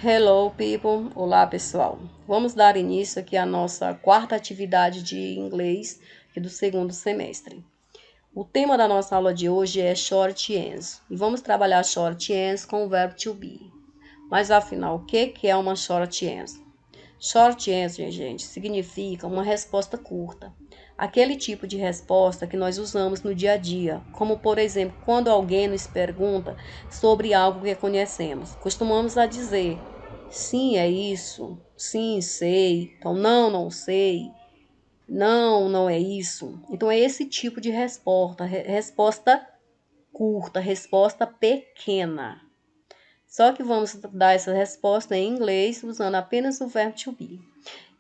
Hello people, olá pessoal. Vamos dar início aqui à nossa quarta atividade de inglês aqui do segundo semestre. O tema da nossa aula de hoje é short ends e vamos trabalhar short ends com o verbo to be. Mas afinal, o que é uma short ends? Short answer, gente, significa uma resposta curta. Aquele tipo de resposta que nós usamos no dia a dia, como por exemplo, quando alguém nos pergunta sobre algo que conhecemos. Costumamos a dizer, sim, é isso, sim, sei, então não sei, não é isso. Então é esse tipo de resposta curta, resposta pequena. Só que vamos dar essa resposta em inglês usando apenas o verbo to be.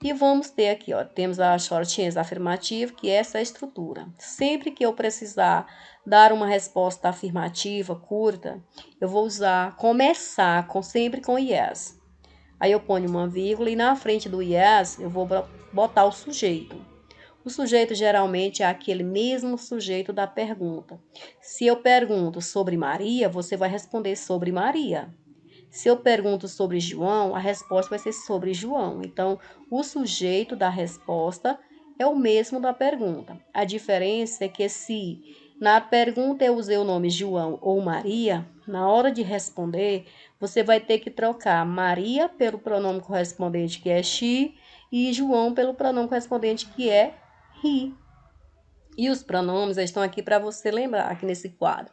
E vamos ter aqui, ó, temos a short ends afirmativa, que é essa estrutura. Sempre que eu precisar dar uma resposta afirmativa curta, eu vou começar sempre com yes. Aí eu ponho uma vírgula e na frente do yes eu vou botar o sujeito. O sujeito geralmente é aquele mesmo sujeito da pergunta. Se eu pergunto sobre Maria, você vai responder sobre Maria. Se eu pergunto sobre João, a resposta vai ser sobre João. Então, o sujeito da resposta é o mesmo da pergunta. A diferença é que se na pergunta eu usei o nome João ou Maria, na hora de responder, você vai ter que trocar Maria pelo pronome correspondente, que é she, e João pelo pronome correspondente, que é he. E os pronomes estão aqui para você lembrar, aqui nesse quadro.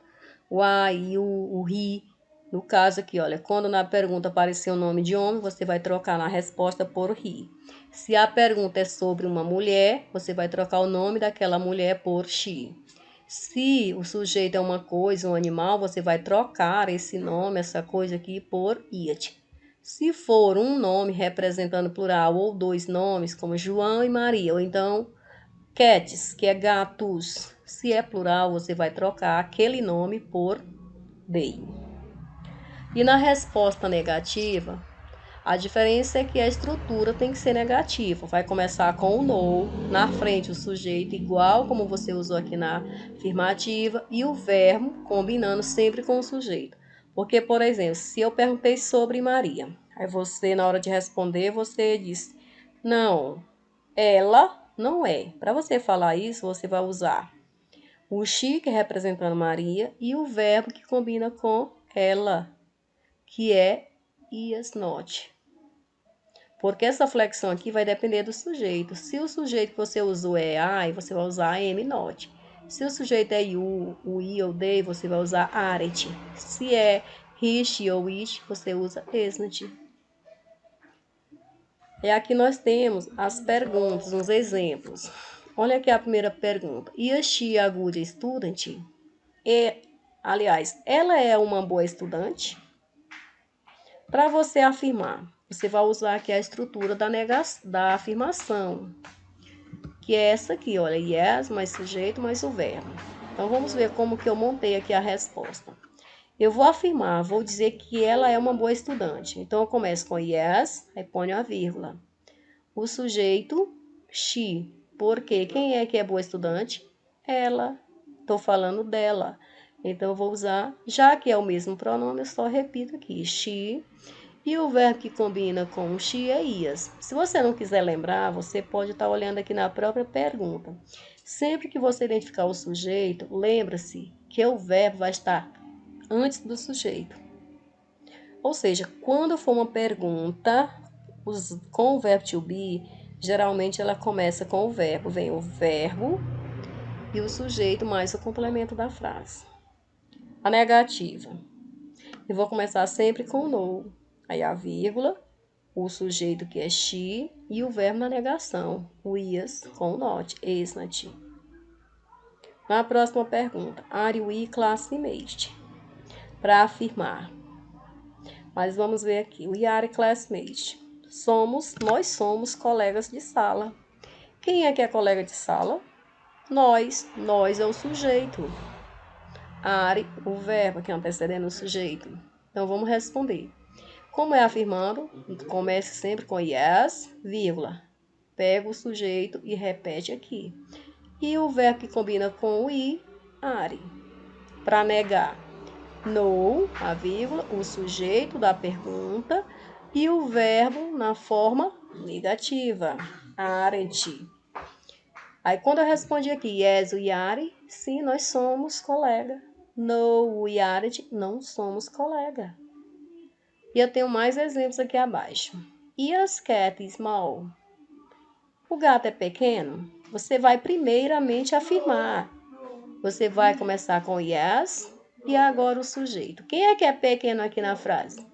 O I, you, o he. No caso aqui, olha, quando na pergunta aparecer o nome de homem, você vai trocar na resposta por he. Se a pergunta é sobre uma mulher, você vai trocar o nome daquela mulher por she. Se o sujeito é uma coisa, um animal, você vai trocar esse nome, essa coisa aqui, por it. Se for um nome representando plural ou dois nomes, como João e Maria, ou então cats, que é gatos. Se é plural, você vai trocar aquele nome por they. E na resposta negativa, a diferença é que a estrutura tem que ser negativa. Vai começar com o no, na frente o sujeito igual como você usou aqui na afirmativa e o verbo combinando sempre com o sujeito. Porque, por exemplo, se eu perguntei sobre Maria, aí você, na hora de responder, você diz, não, ela não é. Para você falar isso, você vai usar o she, que é representando Maria, e o verbo que combina com ela, que é is not. Porque essa flexão aqui vai depender do sujeito. Se o sujeito que você usou é I, você vai usar am not. Se o sujeito é you, o I ou they, você vai usar aren't. Se é he, she ou it, você usa isn't. E aqui nós temos as perguntas, uns exemplos. Olha aqui a primeira pergunta. Is she a good student? Aliás, ela é uma boa estudante? Para você afirmar, você vai usar aqui a estrutura da afirmação, que é essa aqui, olha, yes, mais sujeito, mais o verbo. Então, vamos ver como que eu montei aqui a resposta. Eu vou afirmar, vou dizer que ela é uma boa estudante. Então, eu começo com yes, aí ponho a vírgula. O sujeito, she. Porque quem é que é boa estudante? Ela. Estou falando dela. Então, eu vou usar, já que é o mesmo pronome, eu só repito aqui, she. E o verbo que combina com o she é is. Se você não quiser lembrar, você pode estar olhando aqui na própria pergunta. Sempre que você identificar o sujeito, lembra-se que o verbo vai estar antes do sujeito. Ou seja, quando for uma pergunta com o verbo to be, geralmente ela começa com o verbo. Vem o verbo e o sujeito mais o complemento da frase. A negativa. Eu vou começar sempre com no. Aí a vírgula, o sujeito que é she e o verbo na negação, o is com o not, isn't. Na próxima pergunta, are we classmates? Para afirmar. Mas vamos ver aqui, we are classmates. Nós somos colegas de sala. Quem é que é colega de sala? Nós é o sujeito. Are, o verbo que antecedendo o sujeito. Então, vamos responder. Como é afirmando, comece sempre com yes, vírgula. Pega o sujeito e repete aqui. E o verbo que combina com o i, are. Para negar, no, a vírgula, o sujeito da pergunta e o verbo na forma negativa, aren't. Aí quando eu respondi aqui, yes, we are, sim, nós somos colega. No, we aren't, não somos colega. E eu tenho mais exemplos aqui abaixo. Is cat small? O gato é pequeno? Você vai primeiramente afirmar. Você vai começar com yes e agora o sujeito. Quem é que é pequeno aqui na frase?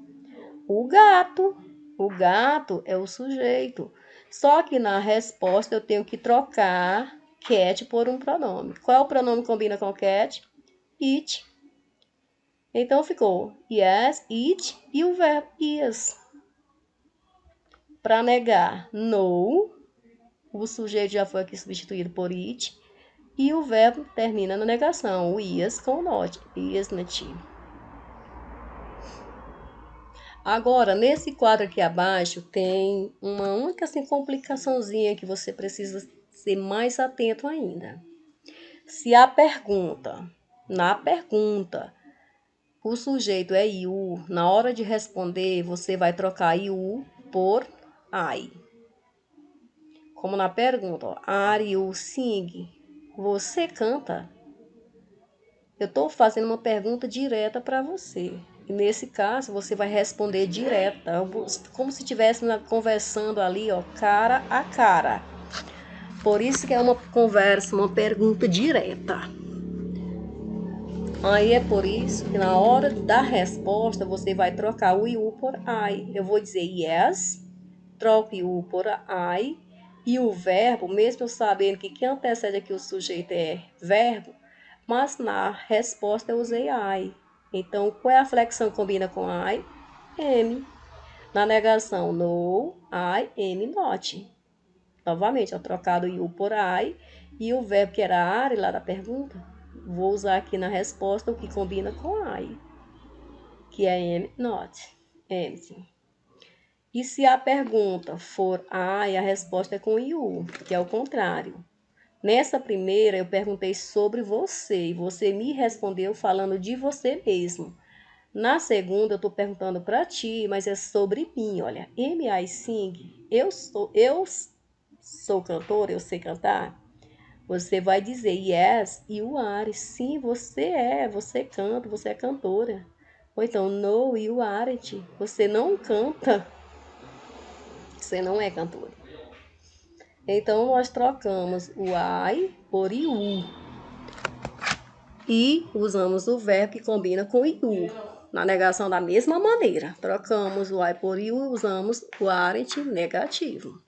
O gato. O gato é o sujeito. Só que na resposta eu tenho que trocar cat por um pronome. Qual é o pronome que combina com cat? It. Então ficou yes, it e o verbo is. Para negar no, o sujeito já foi aqui substituído por it e o verbo termina na negação, o is com not, isn't. Agora, nesse quadro aqui abaixo, tem uma única assim, complicaçãozinha que você precisa ser mais atento ainda. Se a pergunta, na pergunta, o sujeito é you, na hora de responder, você vai trocar you por I. Como na pergunta, ó, are you sing? Você canta? Eu estou fazendo uma pergunta direta para você. E nesse caso, você vai responder direta, como se estivesse conversando ali, ó, cara a cara. Por isso que é uma conversa, uma pergunta direta. Aí é por isso que na hora da resposta, você vai trocar o you por I. Eu vou dizer yes, troco you por I, e o verbo, mesmo eu sabendo que quem antecede aqui o sujeito é verbo, mas na resposta eu usei I. Então, qual é a flexão que combina com I? Am. Na negação, no, I am not. Novamente, eu trocado you por I e o verbo que era are lá da pergunta, vou usar aqui na resposta o que combina com I, que é am not. Am. E se a pergunta for I, a resposta é com you, que é o contrário. Nessa primeira, eu perguntei sobre você e você me respondeu falando de você mesmo. Na segunda, eu estou perguntando para ti, mas é sobre mim. Olha, am I sing? Eu sou cantora, eu sei cantar. Você vai dizer yes, you are. Sim, você canta, você é cantora. Ou então, no, you aren't. Você não canta, você não é cantora. Então, nós trocamos o I por you. E usamos o verbo que combina com you. Na negação da mesma maneira. Trocamos o I por you e usamos o aren't negativo.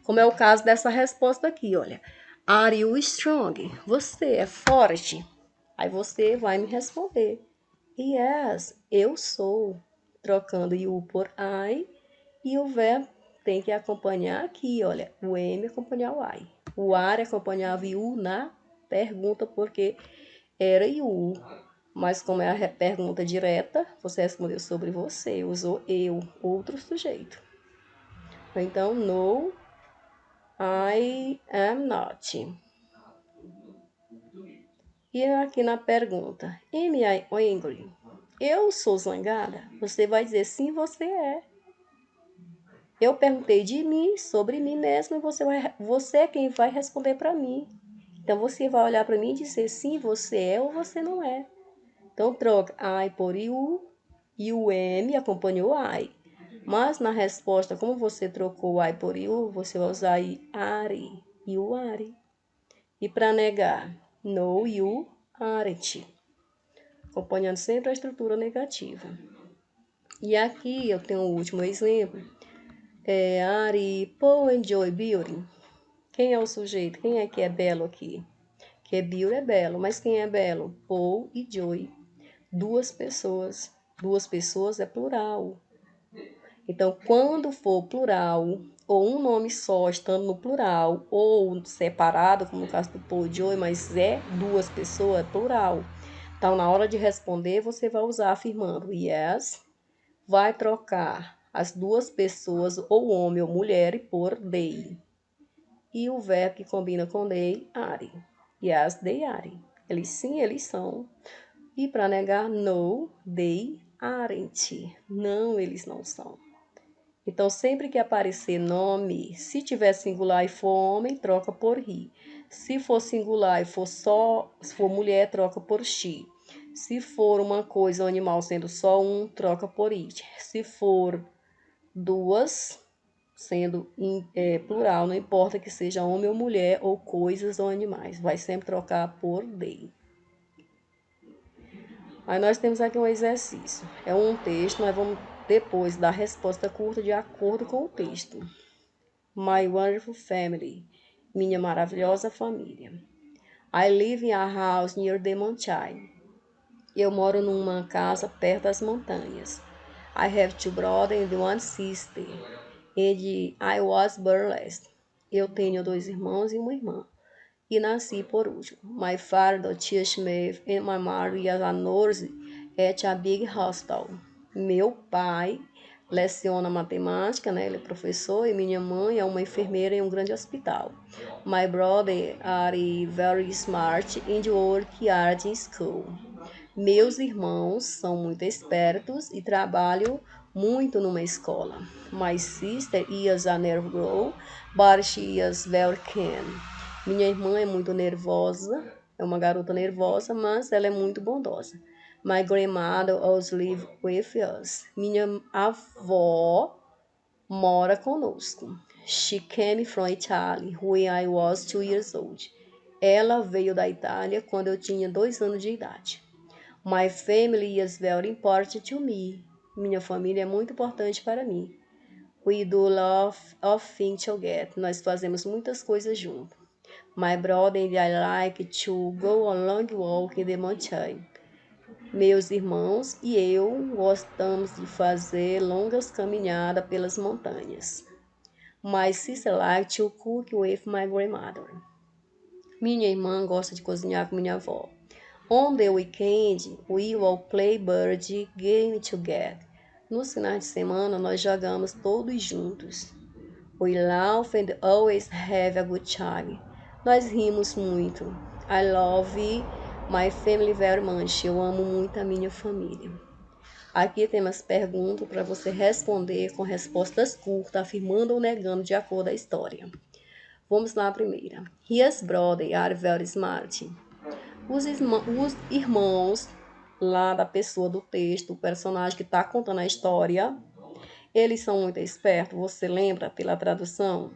Como é o caso dessa resposta aqui, olha. Are you strong? Você é forte? Aí você vai me responder. Yes, eu sou. Trocando you por I. E o verbo tem que acompanhar aqui, olha. O am acompanhar o I. O are acompanhava you na pergunta, porque era you. Mas como é a pergunta direta, você respondeu sobre você. Usou eu, outro sujeito. Então, no, I am not. E aqui na pergunta, am I angry? Eu sou zangada? Você vai dizer sim, você é. Eu perguntei de mim, sobre mim mesmo, e você é quem vai responder para mim. Então, você vai olhar para mim e dizer sim, você é ou você não é. Então, troca I por you e o am acompanhou I. Mas na resposta, como você trocou I por you, você vai usar are, you are. E para negar, no, you aren't. Acompanhando sempre a estrutura negativa. E aqui eu tenho o último exemplo. Are Paul and Joy building? Quem é o sujeito? Quem é que é belo aqui? Que é build é belo, mas quem é belo? Paul e Joy. Duas pessoas. Duas pessoas é plural. Então, quando for plural, ou um nome só estando no plural, ou separado, como no caso do Paul e Joy, mas é duas pessoas, é plural. Então, na hora de responder, você vai usar afirmando yes, vai trocar as duas pessoas, ou homem ou mulher, por they. E o verbo que combina com they, are. Yes, they are. Eles sim, eles são. E para negar, no, they aren't. Não, eles não são. Então, sempre que aparecer nome, se tiver singular e for homem, troca por he. Se for singular e for se for mulher, troca por she. Se for uma coisa, um animal sendo só um, troca por it. Se for duas, sendo plural, não importa que seja homem ou mulher, ou coisas ou animais, vai sempre trocar por they. Aí nós temos aqui um exercício. É um texto, nós vamos depois dar resposta curta de acordo com o texto. My wonderful family. Minha maravilhosa família. I live in a house near the mountain. Eu moro numa casa perto das montanhas. I have two brothers and one sister. And I was born last. Eu tenho 2 irmãos e uma irmã. E nasci por último. My father teaches me and my mother is a nurse at a big hospital. Meu pai leciona matemática, né? Ele é professor, e minha mãe é uma enfermeira em um grande hospital. My brother are very smart and work hard in school. Meus irmãos são muito espertos e trabalham muito numa escola. My sister is a nerve girl, but she is very kind. Minha irmã é muito nervosa, é uma garota nervosa, mas ela é muito bondosa. My grandmother always live with us. Minha avó mora conosco. She came from Italy when I was 2 years old. Ela veio da Itália quando eu tinha 2 anos de idade. My family is very important to me. Minha família é muito importante para mim. We do lot of things together. Nós fazemos muitas coisas juntos. My brother and I like to go on long walk in the mountain. Meus irmãos e eu gostamos de fazer longas caminhadas pelas montanhas. My sister likes to cook with my grandmother. Minha irmã gosta de cozinhar com minha avó. On the weekend, we will play bird game together. Nos finais de semana, nós jogamos todos juntos. We laugh and always have a good time. Nós rimos muito. I love my family very much. Eu amo muito a minha família. Aqui temos perguntas para você responder com respostas curtas, afirmando ou negando de acordo com a história. Vamos lá a primeira. His brothers are very smart. Os irmãos lá da pessoa do texto, o personagem que está contando a história, eles são muito espertos. Você lembra pela tradução?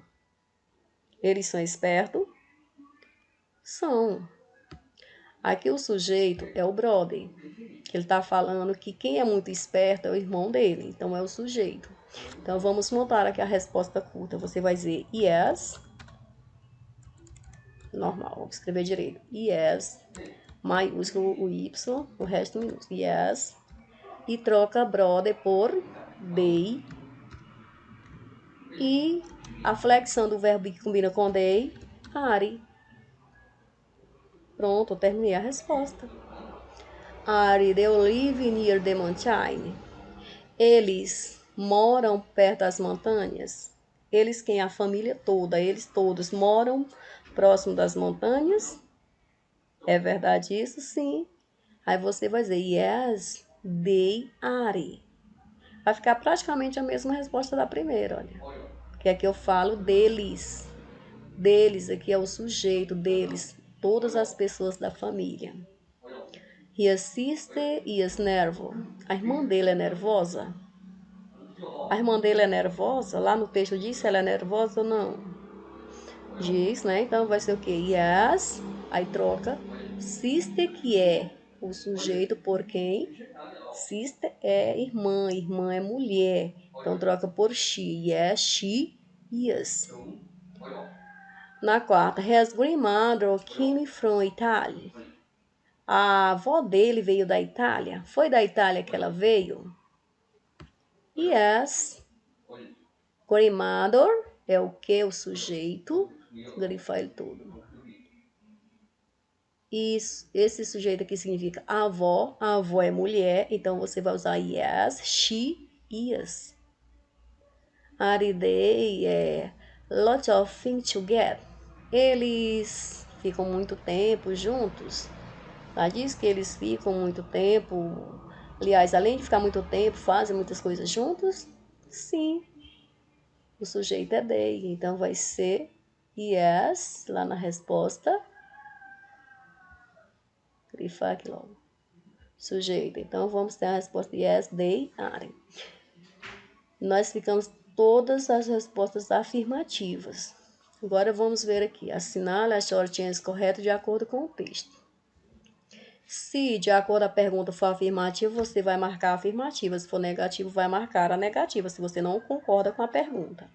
Eles são espertos? São. Aqui o sujeito é o brother. Ele está falando que quem é muito esperto é o irmão dele. Então é o sujeito. Então vamos montar aqui a resposta curta. Você vai dizer yes. Normal, vou escrever direito. Yes. Maiúsculo o Y, o resto minúsculo. Yes. E troca brother por they. E a flexão do verbo que combina com they, are. Pronto, eu terminei a resposta. Are they live near the mountain? Eles moram perto das montanhas? Eles, quem? A família toda, eles todos moram próximo das montanhas? É verdade isso? Sim. Aí você vai dizer yes, they are. Vai ficar praticamente a mesma resposta da primeira, olha. Porque aqui eu falo deles. Deles, aqui é o sujeito, deles. Todas as pessoas da família. His sister is nervous. A irmã dele é nervosa? A irmã dele é nervosa? Lá no texto diz se ela é nervosa ou não. Diz, né? Então vai ser o quê? Yes. Aí troca. Sister, que é o sujeito por quem? Sister é irmã. Irmã é mulher. Então troca por she. Yes, she is. Na quarta, his grandmother came from Italy. A avó dele veio da Itália. Foi da Itália que ela veio? Yes. Grandmother é o que? O sujeito. Grifar ele todo. Esse sujeito aqui significa avó. A avó é mulher. Então você vai usar yes, she is. Are they lot of things together? Eles ficam muito tempo juntos. Ela diz que eles ficam muito tempo. Aliás, além de ficar muito tempo, fazem muitas coisas juntos? Sim. O sujeito é they, então vai ser yes, lá na resposta. Grifar aqui logo. Sujeito. Então, vamos ter a resposta yes, they are. Nós ficamos todas as respostas afirmativas. Agora, vamos ver aqui. Assinale a short answer correta de acordo com o texto. Se, de acordo com a pergunta, for afirmativa, você vai marcar a afirmativa. Se for negativo, vai marcar a negativa, se você não concorda com a pergunta.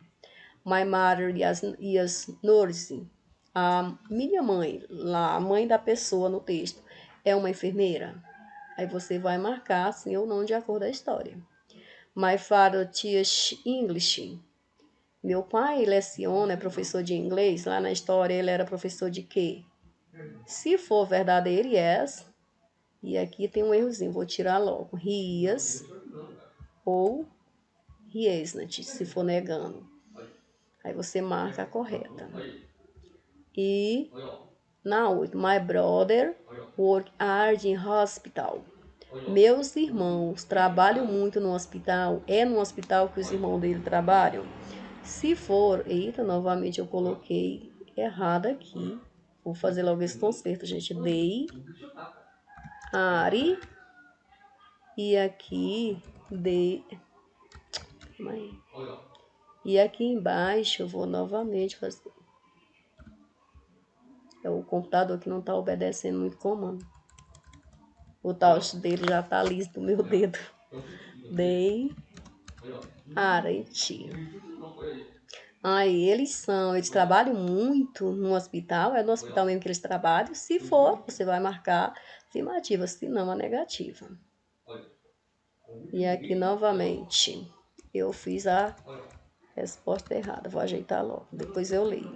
My mother is nursing. A minha mãe, lá, a mãe da pessoa no texto, é uma enfermeira? Aí você vai marcar sim ou não de acordo com a história. My father teaches English. Meu pai leciona, é professor de inglês. Lá na história ele era professor de quê? Se for verdadeiro, yes. E aqui tem um errozinho, vou tirar logo. He is ou he isn't, se for negando. Aí você marca a correta. E na 8, my brother work hard in hospital. Meus irmãos trabalham muito no hospital. É no hospital que os irmãos dele trabalham? Se for, eita, novamente eu coloquei errado aqui. Vou fazer logo esse conserto, gente. They are. E aqui, e aqui embaixo eu vou novamente fazer. O computador que não está obedecendo muito comando. O touch dele já está liso do meu dedo. They aren't. Aí eles trabalham muito no hospital, é no hospital mesmo que eles trabalham. Se for, você vai marcar afirmativa, se não, a negativa. E aqui novamente, eu fiz a resposta errada, vou ajeitar logo, depois eu leio.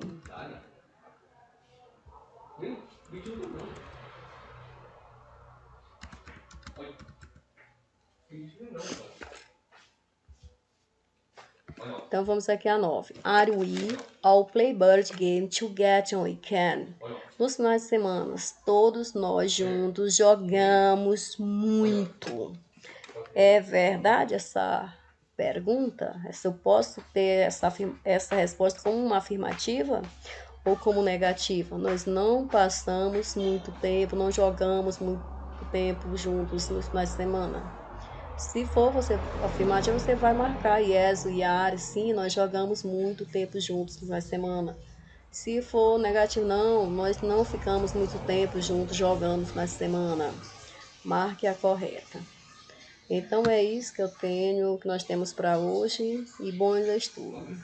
Então vamos aqui a 9. Are we all play bird game to get on weekend? Nos finais de semana, todos nós juntos jogamos muito. É verdade essa pergunta? Eu posso ter essa resposta como uma afirmativa ou como negativa? Nós não passamos muito tempo, não jogamos muito tempo juntos nos finais de semana. Se for afirmativa, você vai marcar yes, we are, sim, nós jogamos muito tempo juntos na semana. Se for negativo, não, nós não ficamos muito tempo juntos jogando na semana. Marque a correta. Então é isso que nós temos para hoje e bons estudos.